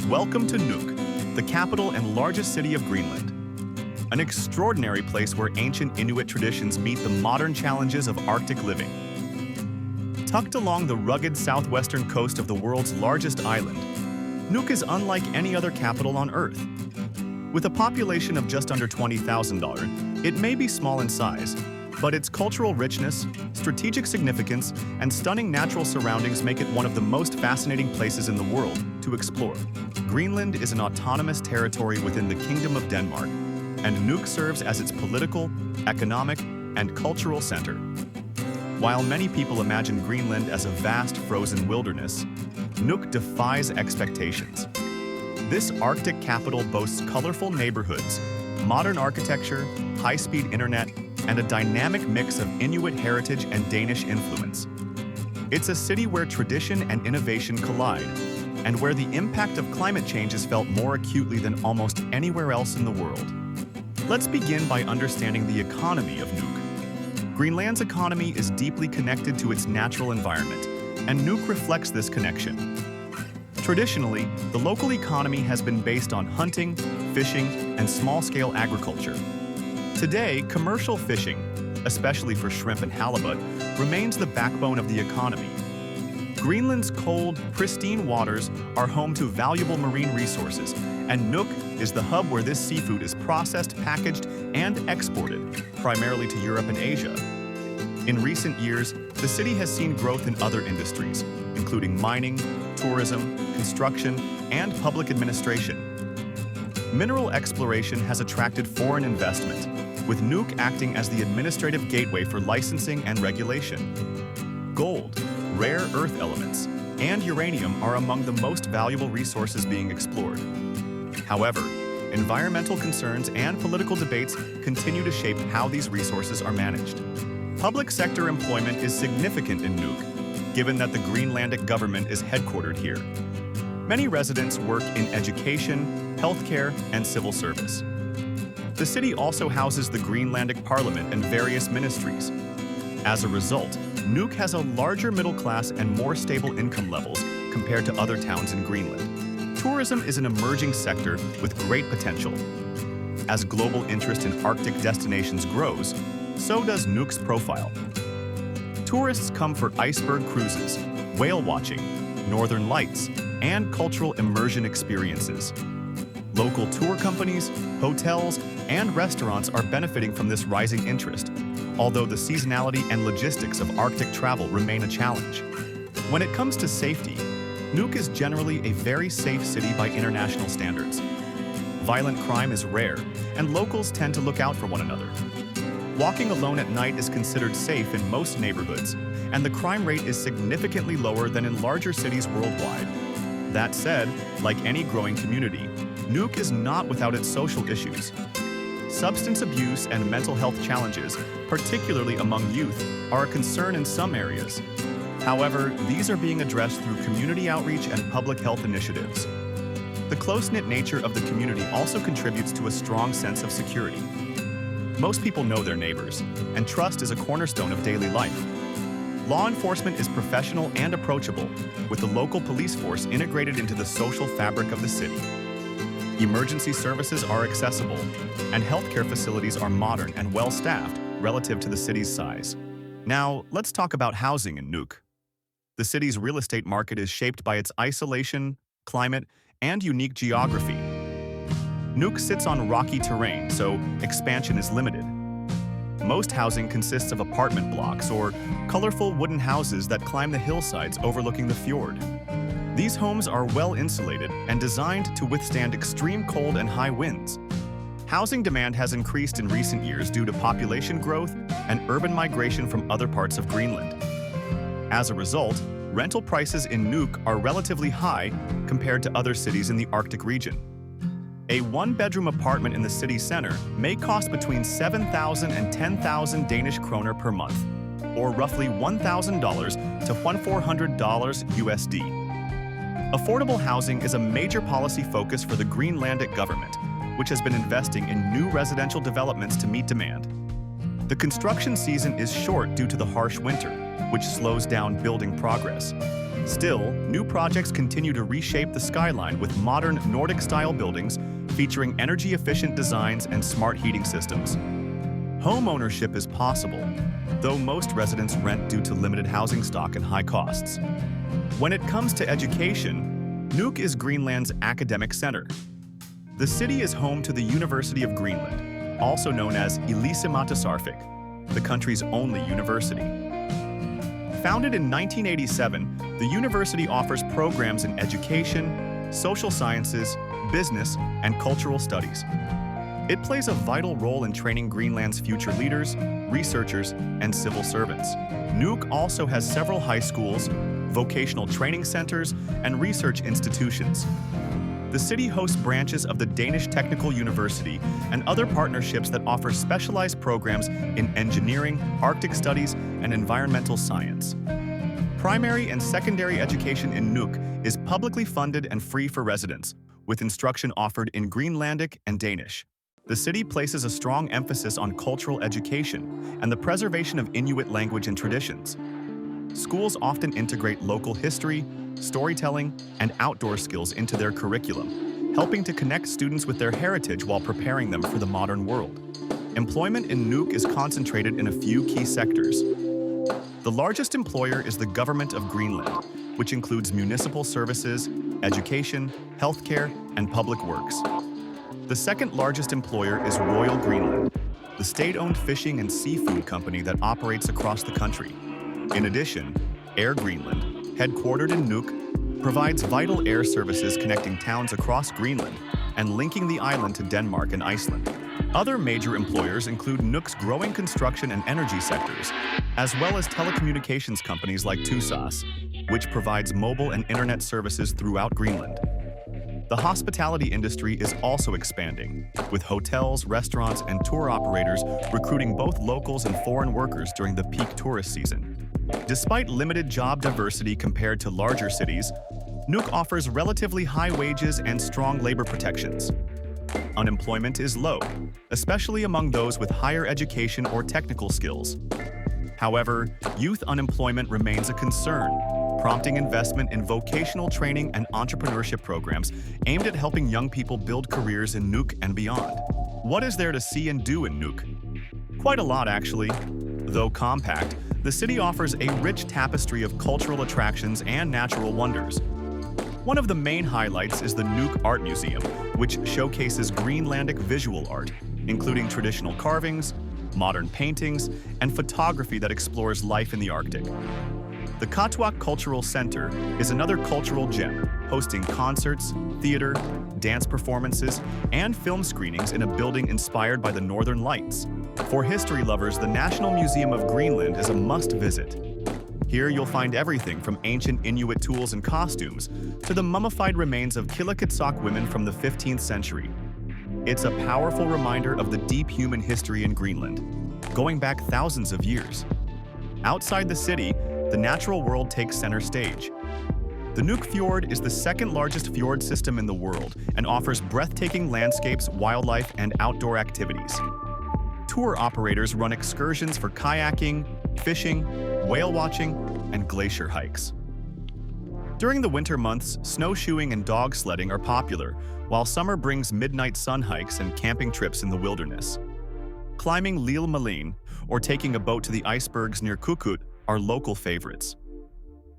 Welcome to Nuuk, the capital and largest city of Greenland. An extraordinary place where ancient Inuit traditions meet the modern challenges of Arctic living. Tucked along the rugged southwestern coast of the world's largest island, Nuuk is unlike any other capital on Earth. With a population of just under 20,000, it may be small in size, but its cultural richness, strategic significance, and stunning natural surroundings make it one of the most fascinating places in the world to explore. Greenland is an autonomous territory within the Kingdom of Denmark, and Nuuk serves as its political, economic, and cultural center. While many people imagine Greenland as a vast frozen wilderness, Nuuk defies expectations. This Arctic capital boasts colorful neighborhoods, modern architecture, high-speed internet, and a dynamic mix of Inuit heritage and Danish influence. It's a city where tradition and innovation collide, and where the impact of climate change is felt more acutely than almost anywhere else in the world. Let's begin by understanding the economy of Nuuk. Greenland's economy is deeply connected to its natural environment, and Nuuk reflects this connection. Traditionally, the local economy has been based on hunting, fishing, and small-scale agriculture. Today, commercial fishing, especially for shrimp and halibut, remains the backbone of the economy. Greenland's cold, pristine waters are home to valuable marine resources, and Nuuk is the hub where this seafood is processed, packaged, and exported, primarily to Europe and Asia. In recent years, the city has seen growth in other industries, including mining, tourism, construction, and public administration. Mineral exploration has attracted foreign investment, with Nuuk acting as the administrative gateway for licensing and regulation. Gold, rare earth elements, and uranium are among the most valuable resources being explored. However, environmental concerns and political debates continue to shape how these resources are managed. Public sector employment is significant in Nuuk, given that the Greenlandic government is headquartered here. Many residents work in education, healthcare, and civil service. The city also houses the Greenlandic Parliament and various ministries. As a result, Nuuk has a larger middle class and more stable income levels compared to other towns in Greenland. Tourism is an emerging sector with great potential. As global interest in Arctic destinations grows, so does Nuuk's profile. Tourists come for iceberg cruises, whale watching, northern lights, and cultural immersion experiences. Local tour companies, hotels, and restaurants are benefiting from this rising interest, although the seasonality and logistics of Arctic travel remain a challenge. When it comes to safety, Nuuk is generally a very safe city by international standards. Violent crime is rare, and locals tend to look out for one another. Walking alone at night is considered safe in most neighborhoods, and the crime rate is significantly lower than in larger cities worldwide. That said, like any growing community, Nuuk is not without its social issues. Substance abuse and mental health challenges, particularly among youth, are a concern in some areas. However, these are being addressed through community outreach and public health initiatives. The close-knit nature of the community also contributes to a strong sense of security. Most people know their neighbors, and trust is a cornerstone of daily life. Law enforcement is professional and approachable, with the local police force integrated into the social fabric of the city. Emergency services are accessible, and healthcare facilities are modern and well-staffed relative to the city's size. Now, let's talk about housing in Nuuk. The city's real estate market is shaped by its isolation, climate, and unique geography. Nuuk sits on rocky terrain, so expansion is limited. Most housing consists of apartment blocks or colorful wooden houses that climb the hillsides overlooking the fjord. These homes are well insulated and designed to withstand extreme cold and high winds. Housing demand has increased in recent years due to population growth and urban migration from other parts of Greenland. As a result, rental prices in Nuuk are relatively high compared to other cities in the Arctic region. A one-bedroom apartment in the city center may cost between 7,000 and 10,000 Danish kroner per month, or roughly $1,000 to $1,400 USD. Affordable housing is a major policy focus for the Greenlandic government, which has been investing in new residential developments to meet demand. The construction season is short due to the harsh winter, which slows down building progress. Still, new projects continue to reshape the skyline with modern Nordic-style buildings featuring energy-efficient designs and smart heating systems. Home ownership is possible, though most residents rent due to limited housing stock and high costs. When it comes to education, Nuuk is Greenland's academic center. The city is home to the University of Greenland, also known as Elisematesarfik, the country's only university. Founded in 1987, the university offers programs in education, social sciences, business, and cultural studies. It plays a vital role in training Greenland's future leaders, researchers, and civil servants. Nuuk also has several high schools, vocational training centers, and research institutions. The city hosts branches of the Danish Technical University and other partnerships that offer specialized programs in engineering, Arctic studies, and environmental science. Primary and secondary education in Nuuk is publicly funded and free for residents, with instruction offered in Greenlandic and Danish. The city places a strong emphasis on cultural education and the preservation of Inuit language and traditions. Schools often integrate local history, storytelling, and outdoor skills into their curriculum, helping to connect students with their heritage while preparing them for the modern world. Employment in Nuuk is concentrated in a few key sectors. The largest employer is the Government of Greenland, which includes municipal services, education, healthcare, and public works. The second largest employer is Royal Greenland, the state-owned fishing and seafood company that operates across the country. In addition, Air Greenland, headquartered in Nuuk, provides vital air services connecting towns across Greenland and linking the island to Denmark and Iceland. Other major employers include Nuuk's growing construction and energy sectors, as well as telecommunications companies like TUSAS, which provides mobile and internet services throughout Greenland. The hospitality industry is also expanding, with hotels, restaurants, and tour operators recruiting both locals and foreign workers during the peak tourist season. Despite limited job diversity compared to larger cities, Nuuk offers relatively high wages and strong labor protections. Unemployment is low, especially among those with higher education or technical skills. However, youth unemployment remains a concern, prompting investment in vocational training and entrepreneurship programs aimed at helping young people build careers in Nuuk and beyond. What is there to see and do in Nuuk? Quite a lot, actually. Though compact, the city offers a rich tapestry of cultural attractions and natural wonders. One of the main highlights is the Nuuk Art Museum, which showcases Greenlandic visual art, including traditional carvings, modern paintings, and photography that explores life in the Arctic. The Katuak Cultural Center is another cultural gem, hosting concerts, theater, dance performances, and film screenings in a building inspired by the Northern Lights. For history lovers, the National Museum of Greenland is a must-visit. Here you'll find everything from ancient Inuit tools and costumes to the mummified remains of Kilokitsauk women from the 15th century. It's a powerful reminder of the deep human history in Greenland, going back thousands of years. Outside the city, the natural world takes center stage. The Nuuk Fjord is the second largest fjord system in the world and offers breathtaking landscapes, wildlife, and outdoor activities. Tour operators run excursions for kayaking, fishing, whale watching, and glacier hikes. During the winter months, snowshoeing and dog sledding are popular, while summer brings midnight sun hikes and camping trips in the wilderness. Climbing Lille Malin or taking a boat to the icebergs near Kukut are local favorites.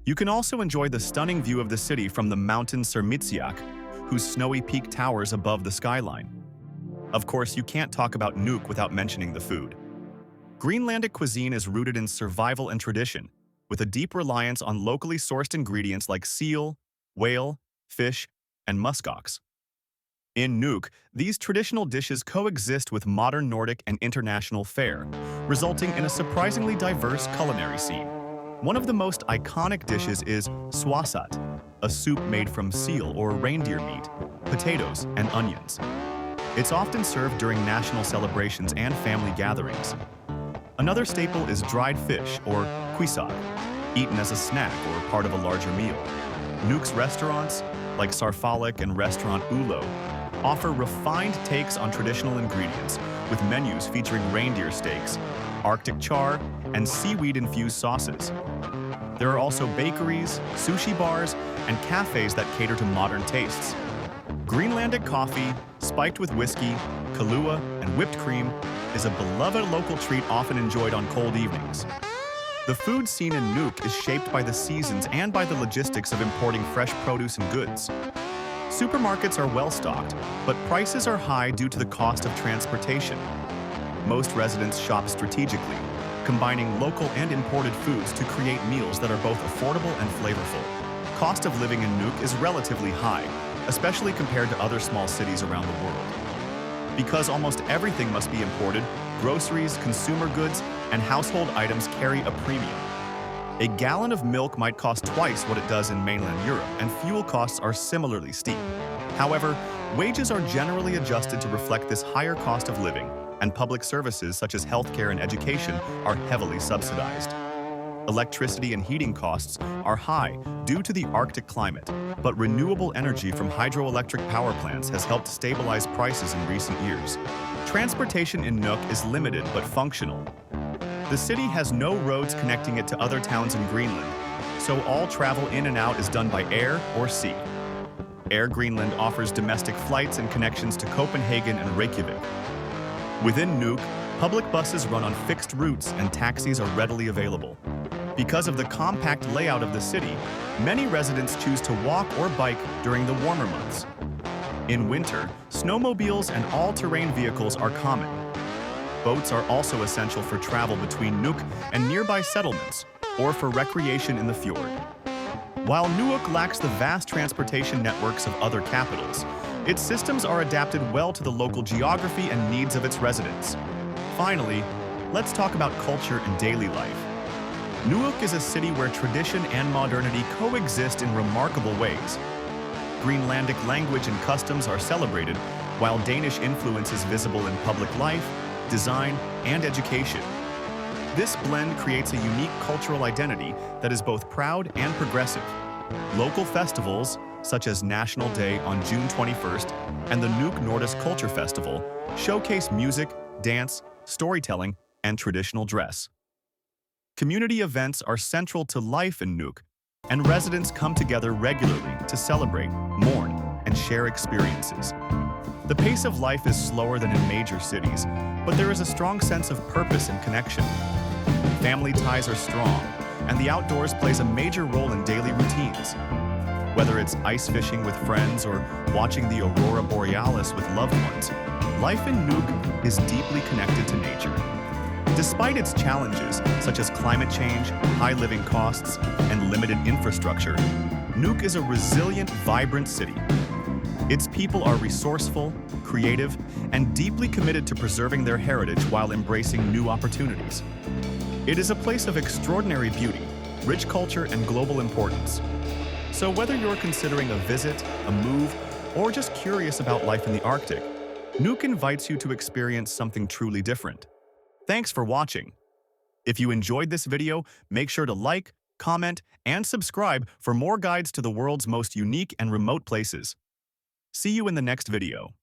You can also enjoy the stunning view of the city from the mountain Sermitsiaq, whose snowy peak towers above the skyline. Of course, you can't talk about Nuuk without mentioning the food. Greenlandic cuisine is rooted in survival and tradition, with a deep reliance on locally sourced ingredients like seal, whale, fish, and muskox. In Nuuk, these traditional dishes coexist with modern Nordic and international fare, resulting in a surprisingly diverse culinary scene. One of the most iconic dishes is swasat, a soup made from seal or reindeer meat, potatoes, and onions. It's often served during national celebrations and family gatherings. Another staple is dried fish, or quisak, eaten as a snack or part of a larger meal. Nuuk's restaurants, like Sarfalik and Restaurant Ulo, offer refined takes on traditional ingredients, with menus featuring reindeer steaks, Arctic char, and seaweed-infused sauces. There are also bakeries, sushi bars, and cafes that cater to modern tastes. Greenlandic coffee, spiked with whiskey, Kahlua, and whipped cream, is a beloved local treat often enjoyed on cold evenings. The food scene in Nuuk is shaped by the seasons and by the logistics of importing fresh produce and goods. Supermarkets are well-stocked, but prices are high due to the cost of transportation. Most residents shop strategically, combining local and imported foods to create meals that are both affordable and flavorful. Cost of living in Nuuk is relatively high, especially compared to other small cities around the world. Because almost everything must be imported, groceries, consumer goods, and household items carry a premium. A gallon of milk might cost twice what it does in mainland Europe, and fuel costs are similarly steep. However, wages are generally adjusted to reflect this higher cost of living, and public services such as healthcare and education are heavily subsidized. Electricity and heating costs are high due to the Arctic climate, but renewable energy from hydroelectric power plants has helped stabilize prices in recent years. Transportation in Nuuk is limited but functional. The city has no roads connecting it to other towns in Greenland, so all travel in and out is done by air or sea. Air Greenland offers domestic flights and connections to Copenhagen and Reykjavik. Within Nuuk, public buses run on fixed routes and taxis are readily available. Because of the compact layout of the city, many residents choose to walk or bike during the warmer months. In winter, snowmobiles and all-terrain vehicles are common. Boats are also essential for travel between Nuuk and nearby settlements, or for recreation in the fjord. While Nuuk lacks the vast transportation networks of other capitals, its systems are adapted well to the local geography and needs of its residents. Finally, let's talk about culture and daily life. Nuuk is a city where tradition and modernity coexist in remarkable ways. Greenlandic language and customs are celebrated, while Danish influence is visible in public life, design, and education. This blend creates a unique cultural identity that is both proud and progressive. Local festivals, such as National Day on June 21st and the Nuuk Nordis Culture Festival, showcase music, dance, storytelling, and traditional dress. Community events are central to life in Nuuk, and residents come together regularly to celebrate, mourn, and share experiences. The pace of life is slower than in major cities, but there is a strong sense of purpose and connection. Family ties are strong, and the outdoors plays a major role in daily routines. Whether it's ice fishing with friends or watching the aurora borealis with loved ones, life in Nuuk is deeply connected to nature. Despite its challenges, such as climate change, high living costs, and limited infrastructure, Nuuk is a resilient, vibrant city. Its people are resourceful, creative, and deeply committed to preserving their heritage while embracing new opportunities. It is a place of extraordinary beauty, rich culture, and global importance. So whether you're considering a visit, a move, or just curious about life in the Arctic, Nuuk invites you to experience something truly different. Thanks for watching. If you enjoyed this video, make sure to like, comment, and subscribe for more guides to the world's most unique and remote places. See you in the next video.